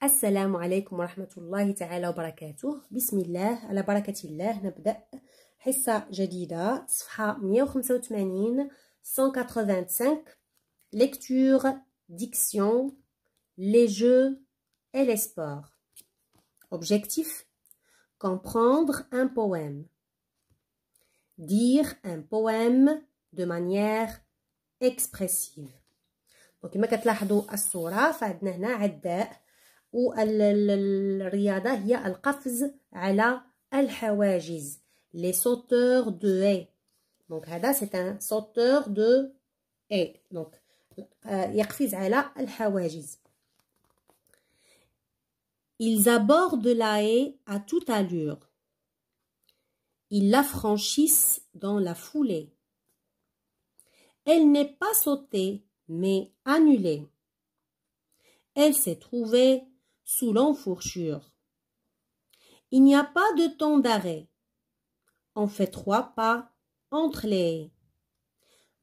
السلام عليكم ورحمة الله تعالى وبركاته. بسم الله على بركة الله. نبدأ حصة جديدة صفحة 185 185. Lecture, diction, les jeux et les sports. Objectif: comprendre un poème. Dire un poème de manière expressive. Donc كما كتلاحظوا الصورة فعندنا هنا عداء، والرياضة هي القفز على الحواجز. Les sauteurs de haies. Donc هذا c'est un sauteur de haies. Donc يقفز على الحواجز. Ils abordent la haie à toute allure. Ils la franchissent dans la foulée. Elle n'est pas sautée, mais annulée. Elle s'est trouvée sous l'enfourchure. Il n'y a pas de temps d'arrêt. On fait 3 pas entre les haies.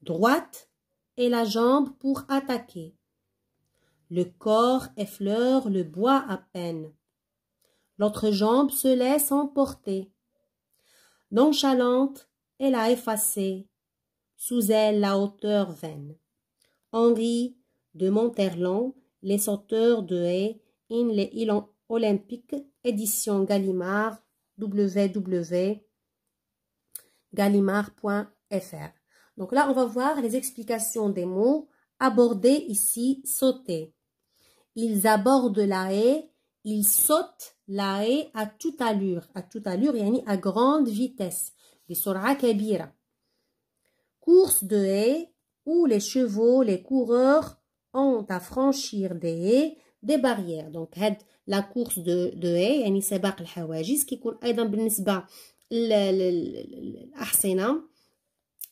Droite et la jambe pour attaquer. Le corps effleure le bois à peine. L'autre jambe se laisse emporter. Nonchalante, elle a effacé sous elle la hauteur vaine. Henri de Monterland, Les sauteurs de haies in les îles olympiques, édition Gallimard, www.gallimard.fr. Donc là, on va voir les explications des mots. Aborder ici, sauter. Ils abordent la haie, ils sautent la haie à toute allure. À toute allure, yani à grande vitesse. بسرعة كبيرة. Course de haie, où les chevaux, les coureurs ont à franchir des haies, des barrières. Donc la course de haies يعني سباق الحواجز كيكون أيضا بالنسبة للأحصنة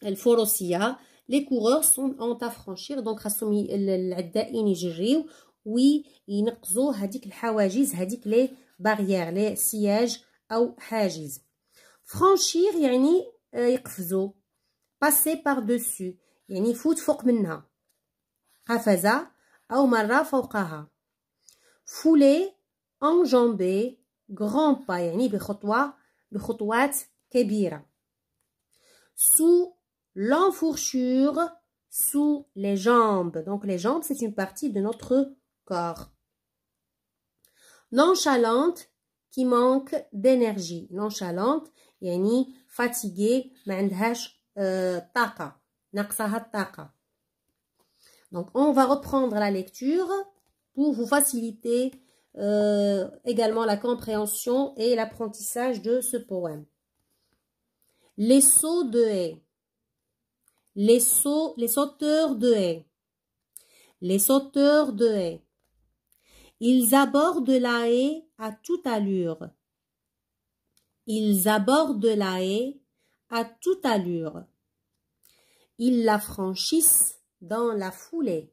الفروسية. Les coureurs ont à franchir. Donc خاصهم العدائين يجريو وينقزوا هذيك الحواجز، هذيك لي barrières، لي سياج أو حاجز. franchir يعني يقفزوا. passer par-dessus يعني يفوت فوق منها. قفز أو مر فوقها. fouler enjamber grand pas يعني بخطوات كبيرة. sous l'enfourchure, sous les jambes. Donc les jambes c'est une partie de notre corps. Nonchalante qui manque d'énergie. Nonchalante يعني fatiguée ما عندهاش طاقة، ناقصها الطاقة. Donc, on va reprendre la lecture pour vous faciliter également la compréhension et l'apprentissage de ce poème. Les sauts de haies. Les sauteurs de haies. Les sauteurs de haies. Ils abordent la haie à toute allure. Ils abordent la haie à toute allure. Ils la franchissent dans la foulée.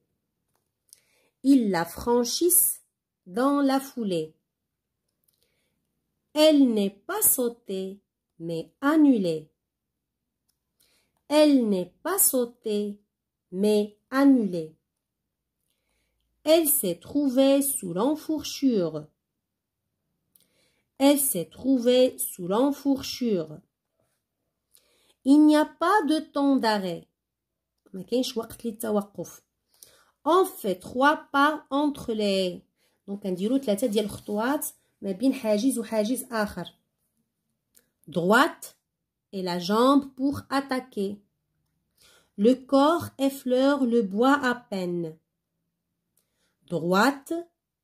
Ils la franchissent dans la foulée. Elle n'est pas sautée, mais annulée. Elle n'est pas sautée, mais annulée. Elle s'est trouvée sous l'enfourchure. Elle s'est trouvée sous l'enfourchure. Il n'y a pas de temps d'arrêt. ما كاينش وقت للتوقف. On fait 3 pas entre les. Donc كنديرو 3 ديال الخطوات ما بين حاجز وحاجز آخر. Droite et la jambe pour attaquer. Le corps effleure le bois à peine. Droite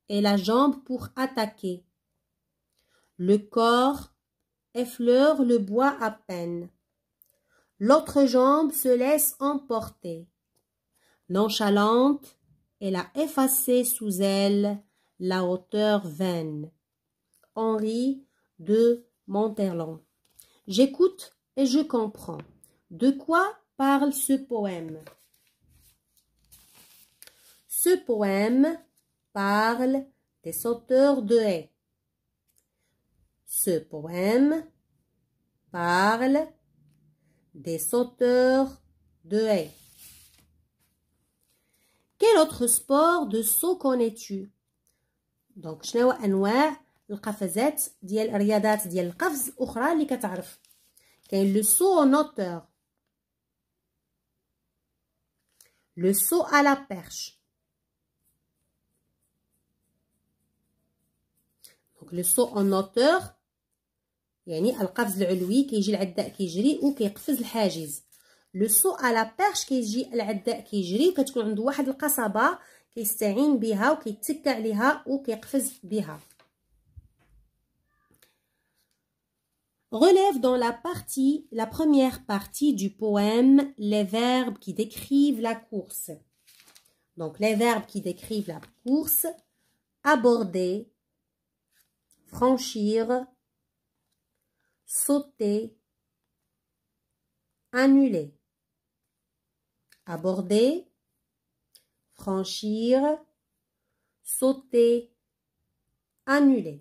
et la jambe pour attaquer. Le corps effleure le bois à peine. L'autre jambe se laisse emporter. Nonchalante, elle a effacé sous elle la hauteur vaine. Henri de Monterland. J'écoute et je comprends. De quoi parle ce poème? Ce poème parle des sauteurs de haies. Ce poème parle des sauteurs de haies. Quel autre sport de saut connais-tu? دونك شنو انواع القفزات ديال الرياضات ديال القفز اخرى اللي كتعرف؟ كاين لو سو en hauteur, le saut à la perche. Donc le saut en hauteur يعني القفز العلوي، كيجي العداء كيجري وكيقفز الحاجز. لو سو على بيرش كيجي العداء كيجري وكتكون عنده واحد القصبه كيستعين بها وكيتكى عليها وكيقفز بها. Relève dans la première partie du poème les verbes qui décrivent la course. Donc les verbes qui décrivent la course: aborder, franchir, sauter, annuler. Aborder, franchir, sauter, annuler.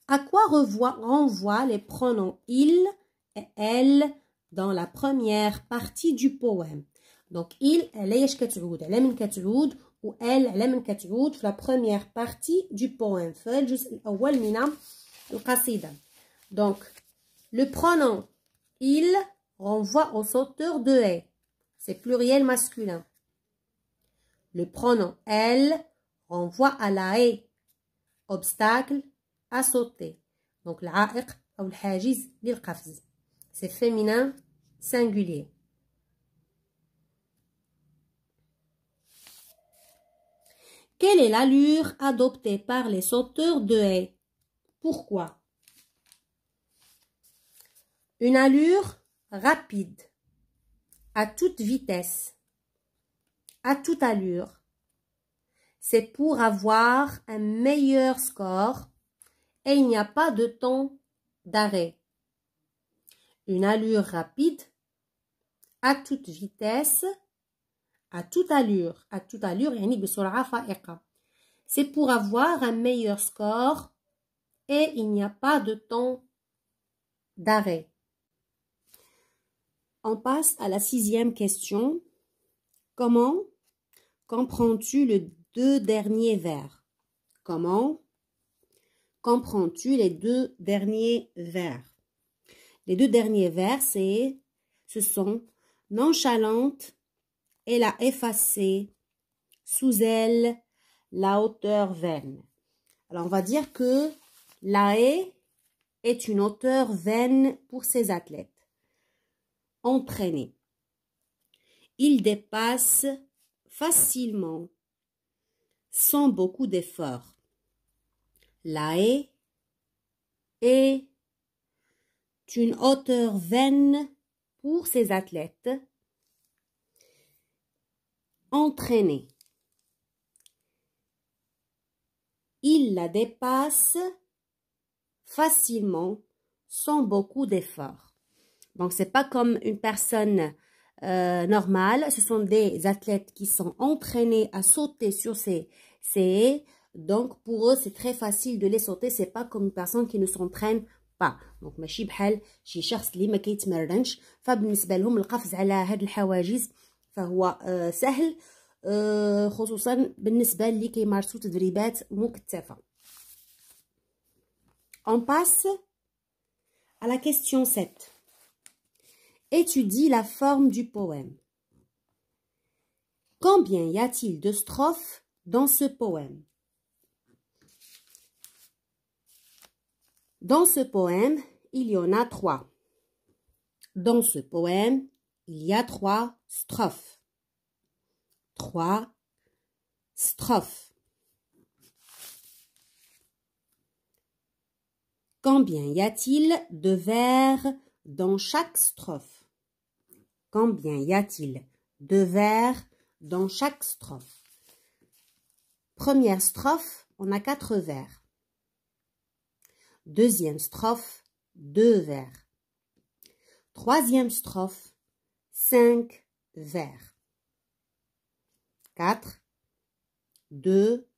À quoi renvoient les pronoms il et elle dans la première partie du poème? Donc il علاش كتعود، على من كتعود، و elle على من كتعود في la première partie du poème، في الجزء الأول من القصيدة. Donc le pronom il renvoie au sauteur de haie, c'est pluriel masculin. Le pronom elle renvoie à la haie, obstacle à sauter. Donc العائق أو الحاجز للقفز، c'est féminin singulier. Quelle est l'allure adoptée par les sauteurs de haie? Pourquoi? Une allure rapide, à toute vitesse, à toute allure. C'est pour avoir un meilleur score et il n'y a pas de temps d'arrêt. Une allure rapide, à toute vitesse, à toute allure. À toute allure يعني بسرعة فائقة. C'est pour avoir un meilleur score et il n'y a pas de temps d'arrêt. On passe à la 6e question. Comment comprends-tu les 2 derniers vers? Comment comprends-tu les 2 derniers vers? Les 2 derniers vers, ce sont nonchalante, elle a effacé, sous elle, la hauteur vaine. Alors, on va dire que la haie est une hauteur vaine pour ces athlètes. Entraînés. Ils dépassent facilement, sans beaucoup d'efforts. La haie est une hauteur vaine pour ces athlètes. Entraînés. Ils la dépassent facilement, sans beaucoup d'efforts. Donc, c'est pas comme une personne normale. Ce sont des athlètes qui sont entraînés à sauter sur ces haies. Donc, pour eux, c'est très facile de les sauter. C'est pas comme une personne qui ne s'entraîne pas. Donc, ماشي بحال شي شخص اللي ما كيتمرنش. فبالنسبة لهم القفز على هاد الحواجز فهو سهل، خصوصا بالنسبة اللي كيمارسوا تدريبات مكثفة. On passe à la question 7. Étudie la forme du poème. Combien y a-t-il de strophes dans ce poème? Dans ce poème, il y en a 3. Dans ce poème, il y a 3 strophes. 3 strophes. Combien y a-t-il de vers dans chaque strophe? Combien y a-t-il de vers dans chaque strophe? Première strophe, on a 4 vers. Deuxième strophe, 2 vers. Troisième strophe, 5 vers. 4, 2,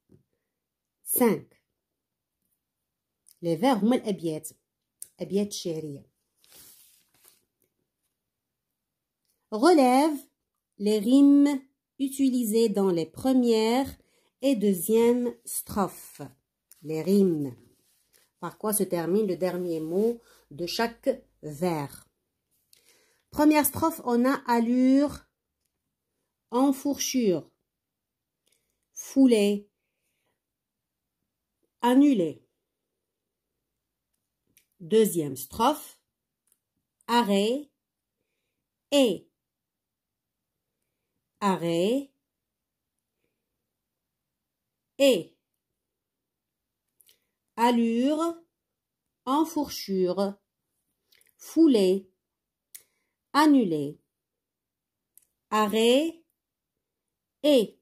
5. Les vers هما الأبيات، أبيات شعرية. Relève les rimes utilisées dans les premières et deuxième strophe, les rimes. Par quoi se termine le dernier mot de chaque vers. Première strophe, on a allure, enfourchure, foulée, annulée. Deuxième strophe, arrêt, et, arrêt, et, allure, enfourchure, foulée, annulée, arrêt, et.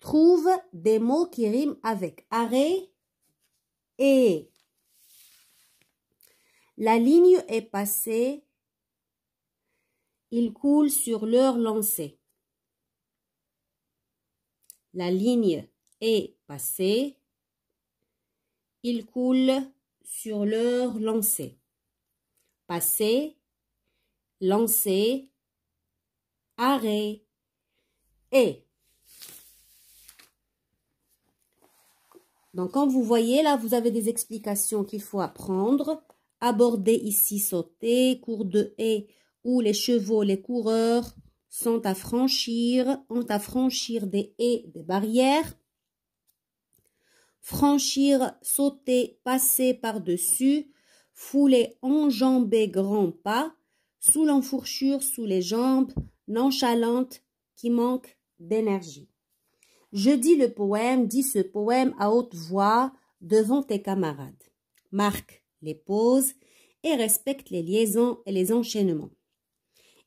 Trouve des mots qui riment avec arrêt et. La ligne est passée, il coule sur leur lancée. La ligne est passée, il coule sur leur lancée. Passer, lancer, arrêt, et. Donc, comme vous voyez, là, vous avez des explications qu'il faut apprendre. Aborder ici, sauter, cours de haie où les chevaux, les coureurs ont à franchir des haies, des barrières. Franchir, sauter, passer par-dessus, fouler, enjamber, grands pas, sous l'enfourchure, sous les jambes, nonchalante, qui manque d'énergie. Je dis le poème, dis ce poème à haute voix devant tes camarades. Marque les pauses et respecte les liaisons et les enchaînements.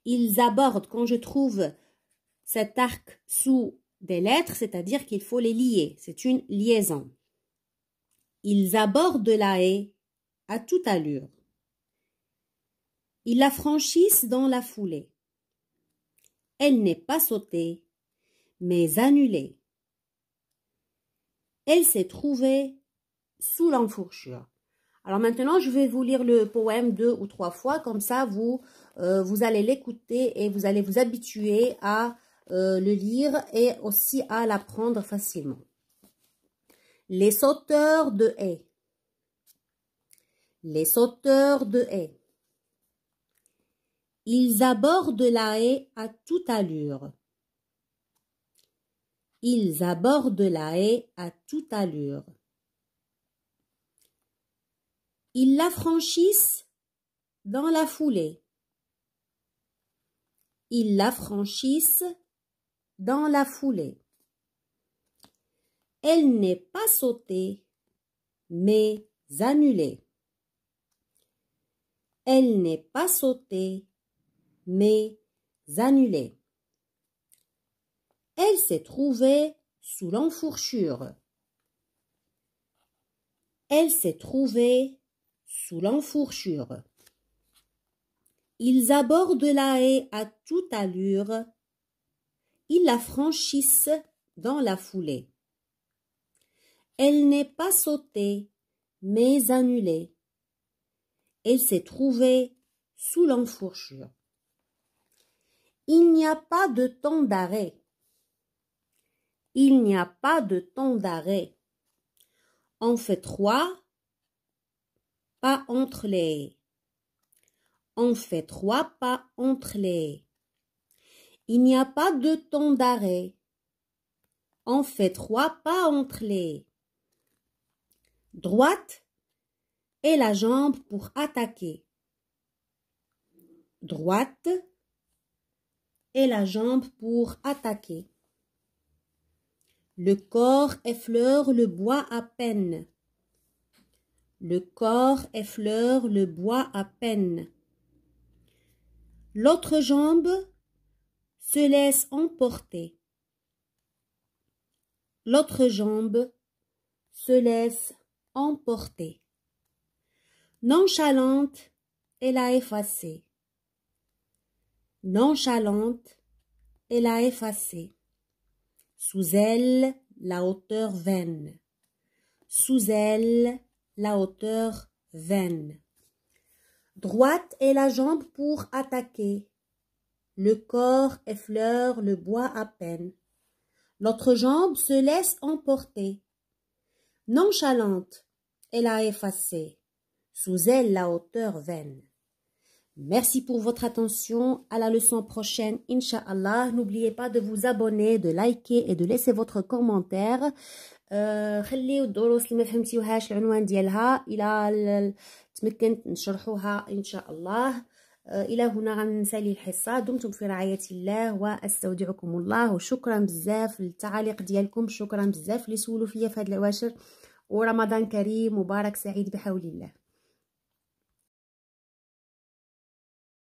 Ils abordent, quand je trouve cet arc sous des lettres, c'est-à-dire qu'il faut les lier, c'est une liaison. Ils abordent la haie à toute allure. Ils la franchissent dans la foulée. Elle n'est pas sautée, mais annulée. Elle s'est trouvée sous l'enfourchure. Alors maintenant, je vais vous lire le poème 2 ou 3 fois, comme ça vous allez l'écouter et vous allez vous habituer à le lire et aussi à l'apprendre facilement. Les sauteurs de haies. Les sauteurs de haies. Ils abordent la haie à toute allure. Ils abordent la haie à toute allure. Ils la franchissent dans la foulée. Ils la franchissent dans la foulée. Elle n'est pas sautée, mais annulée. Elle n'est pas sautée, mais annulée. Elle s'est trouvée sous l'enfourchure. Elle s'est trouvée sous l'enfourchure. Ils abordent la haie à toute allure. Ils la franchissent dans la foulée. Elle n'est pas sautée, mais annulée. Elle s'est trouvée sous l'enfourchure. Il n'y a pas de temps d'arrêt. Il n'y a pas de temps d'arrêt. On fait 3 pas entre les haies. On fait 3 pas entre les haies. Il n'y a pas de temps d'arrêt. On fait 3 pas entre les haies. Droite et la jambe pour attaquer. Droite et la jambe pour attaquer. Le corps effleure le bois à peine. Le corps effleure le bois à peine. L'autre jambe se laisse emporter. L'autre jambe se laisse emporter. Nonchalante, elle a effacé. Nonchalante, elle a effacé. Sous elle, la hauteur vaine. Sous elle, la hauteur vaine. Droite est la jambe pour attaquer. Le corps effleure le bois à peine. L'autre jambe se laisse emporter. Nonchalante, elle a effacé sous elle la hauteur vaine. Merci pour votre attention. À la leçon prochaine, Inch'Allah. N'oubliez pas de vous abonner, de liker et de laisser votre commentaire. خليو الدروس اللي ما فهمتيوهاش العنوان ديالها الى تمكنت نشرحوها ان شاء الله. الى هنا غنسالي الحصه. دمتم في رعايه الله واستودعكم الله. وشكرا بزاف للتعاليق ديالكم، شكرا بزاف اللي سولوا فيا في هذا العواشر، ورمضان كريم مبارك سعيد بحول الله.